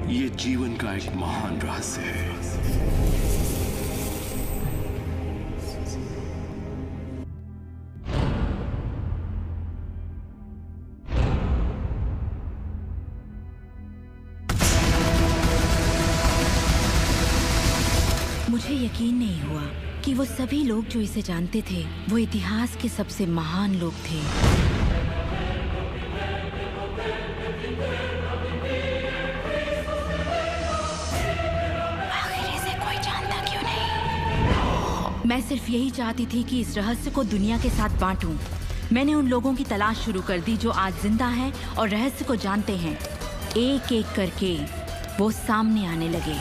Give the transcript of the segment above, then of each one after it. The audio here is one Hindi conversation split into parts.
ये जीवन का एक महान रहस्य है। मुझे यकीन नहीं हुआ कि वो सभी लोग जो इसे जानते थे वो इतिहास के सबसे महान लोग थे। आखिर इसे कोई जानता क्यों नहीं? मैं सिर्फ यही चाहती थी कि इस रहस्य को दुनिया के साथ बांटूं। मैंने उन लोगों की तलाश शुरू कर दी जो आज जिंदा हैं और रहस्य को जानते हैं। एक एक करके वो सामने आने लगे।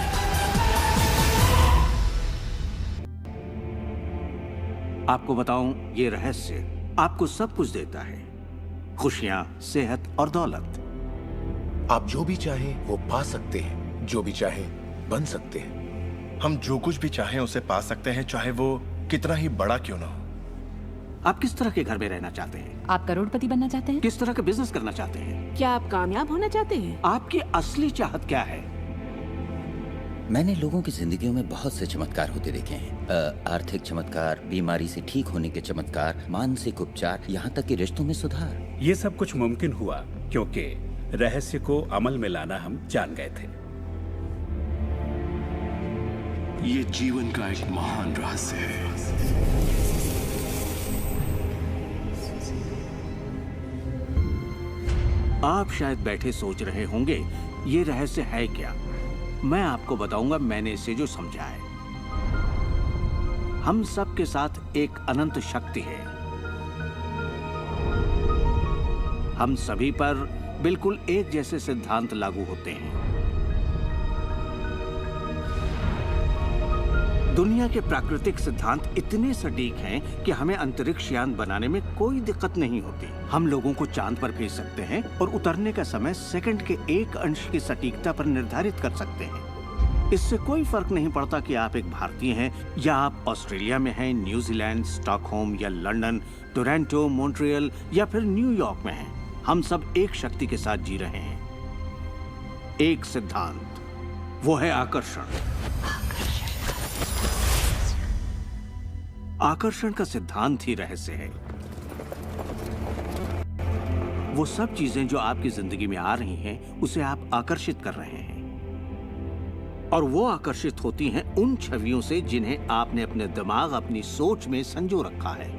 आपको बताऊं, ये रहस्य आपको सब कुछ देता है, खुशियां, सेहत और दौलत। आप जो भी चाहें वो पा सकते हैं, जो भी चाहें बन सकते हैं। हम जो कुछ भी चाहें उसे पा सकते हैं, चाहे वो कितना ही बड़ा क्यों ना हो। आप किस तरह के घर में रहना चाहते हैं? आप करोड़पति बनना चाहते हैं? किस तरह का बिजनेस करना चाहते हैं? क्या आप कामयाब होना चाहते हैं? आपकी असली चाहत क्या है? मैंने लोगों की जिंदगियों में बहुत से चमत्कार होते देखे हैं। आर्थिक चमत्कार, बीमारी से ठीक होने के चमत्कार, मानसिक उपचार, यहाँ तक कि रिश्तों में सुधार। ये सब कुछ मुमकिन हुआ क्योंकि रहस्य को अमल में लाना हम जान गए थे। ये जीवन का एक महान रहस्य है। आप शायद बैठे सोच रहे होंगे, ये रहस्य है क्या? मैं आपको बताऊंगा मैंने इसे जो समझा है। हम सब के साथ एक अनंत शक्ति है। हम सभी पर बिल्कुल एक जैसे सिद्धांत लागू होते हैं। दुनिया के प्राकृतिक सिद्धांत इतने सटीक हैं कि हमें अंतरिक्ष यान बनाने में कोई दिक्कत नहीं होती। हम लोगों को चांद पर भेज सकते हैं और उतरने का समय सेकंड के 1 अंश की सटीकता पर निर्धारित कर सकते हैं। इससे कोई फर्क नहीं पड़ता कि आप एक भारतीय हैं या आप ऑस्ट्रेलिया में हैं, न्यूजीलैंड, स्टॉकहोम या लंदन, टोरंटो, मॉन्ट्रियल या फिर न्यूयॉर्क में हैं। हम सब एक शक्ति के साथ जी रहे हैं, एक सिद्धांत, वो है आकर्षण। आकर्षण का सिद्धांत ही रहस्य है। वो सब चीजें जो आपकी जिंदगी में आ रही हैं, उसे आप आकर्षित कर रहे हैं, और वो आकर्षित होती हैं उन छवियों से जिन्हें आपने अपने दिमाग, अपनी सोच में संजो रखा है।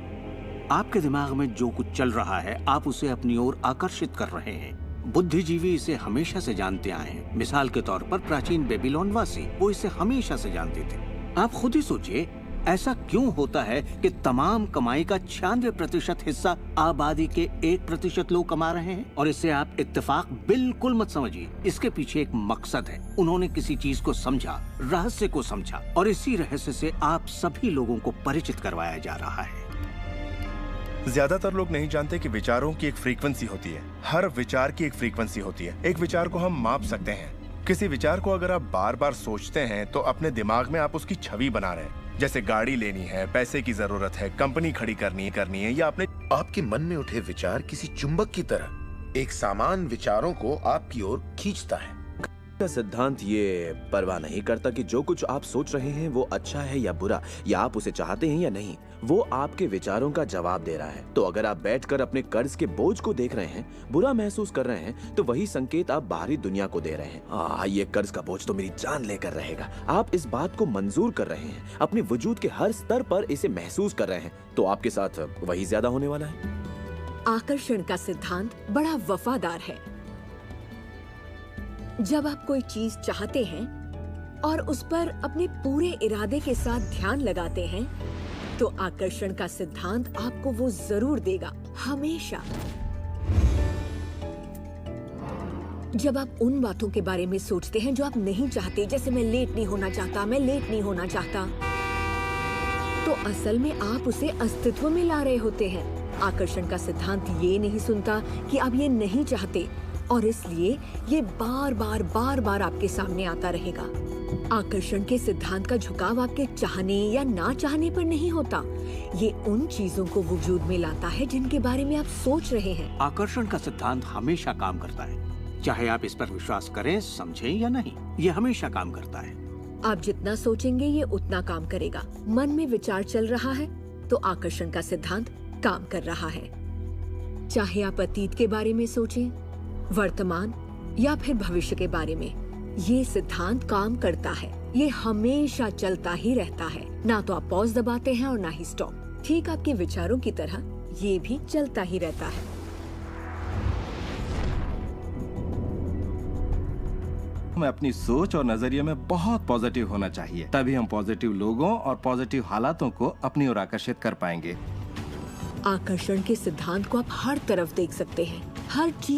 आपके दिमाग में जो कुछ चल रहा है, आप उसे अपनी ओर आकर्षित कर रहे हैं। बुद्धिजीवी इसे हमेशा से जानते आए हैं। मिसाल के तौर पर प्राचीन बेबीलोन वासी, वो इसे हमेशा से जानते थे। आप खुद ही सोचिए, ऐसा क्यों होता है कि तमाम कमाई का 96% हिस्सा आबादी के 1% लोग कमा रहे हैं? और इसे आप इत्तेफाक बिल्कुल मत समझिए। इसके पीछे एक मकसद है। उन्होंने किसी चीज को समझा, रहस्य को समझा, और इसी रहस्य से आप सभी लोगों को परिचित करवाया जा रहा है। ज्यादातर लोग नहीं जानते कि विचारों की एक फ्रीक्वेंसी होती है। हर विचार की एक फ्रीक्वेंसी होती है। एक विचार को हम माप सकते हैं। किसी विचार को अगर आप बार बार सोचते हैं तो अपने दिमाग में आप उसकी छवि बना रहे हैं। जैसे गाड़ी लेनी है, पैसे की जरूरत है, कंपनी खड़ी करनी है, या अपने आपके मन में उठे विचार किसी चुंबक की तरह एक सामान विचारों को आपकी ओर खींचता है। का सिद्धांत ये परवाह नहीं करता कि जो कुछ आप सोच रहे हैं वो अच्छा है या बुरा, या आप उसे चाहते हैं या नहीं। वो आपके विचारों का जवाब दे रहा है। तो अगर आप बैठकर अपने कर्ज के बोझ को देख रहे हैं, बुरा महसूस कर रहे हैं, तो वही संकेत आप बाहरी दुनिया को दे रहे हैं। ये कर्ज का बोझ तो मेरी जान लेकर रहेगा। आप इस बात को मंजूर कर रहे हैं, अपने वजूद के हर स्तर पर इसे महसूस कर रहे हैं, तो आपके साथ वही ज्यादा होने वाला है। आकर्षण का सिद्धांत बड़ा वफादार है। जब आप कोई चीज चाहते हैं और उस पर अपने पूरे इरादे के साथ ध्यान लगाते हैं, तो आकर्षण का सिद्धांत आपको वो जरूर देगा, हमेशा। जब आप उन बातों के बारे में सोचते हैं जो आप नहीं चाहते, जैसे मैं लेट नहीं होना चाहता, मैं लेट नहीं होना चाहता, तो असल में आप उसे अस्तित्व में ला रहे होते हैं। आकर्षण का सिद्धांत ये नहीं सुनता कि आप ये नहीं चाहते, और इसलिए ये बार बार आपके सामने आता रहेगा। आकर्षण के सिद्धांत का झुकाव आपके चाहने या ना चाहने पर नहीं होता। ये उन चीजों को वजूद में लाता है जिनके बारे में आप सोच रहे हैं। आकर्षण का सिद्धांत हमेशा काम करता है। चाहे आप इस पर विश्वास करें, समझें या नहीं, ये हमेशा काम करता है। आप जितना सोचेंगे ये उतना काम करेगा। मन में विचार चल रहा है तो आकर्षण का सिद्धांत काम कर रहा है। चाहे आप अतीत के बारे में सोचें, वर्तमान या फिर भविष्य के बारे में, ये सिद्धांत काम करता है। ये हमेशा चलता ही रहता है। ना तो आप पॉज दबाते हैं और ना ही स्टॉप। ठीक आपके विचारों की तरह ये भी चलता ही रहता है। हमें अपनी सोच और नजरिए में बहुत पॉजिटिव होना चाहिए, तभी हम पॉजिटिव लोगों और पॉजिटिव हालातों को अपनी ओर आकर्षित कर पाएंगे। आकर्षण के सिद्धांत को आप हर तरफ देख सकते हैं, हर चीज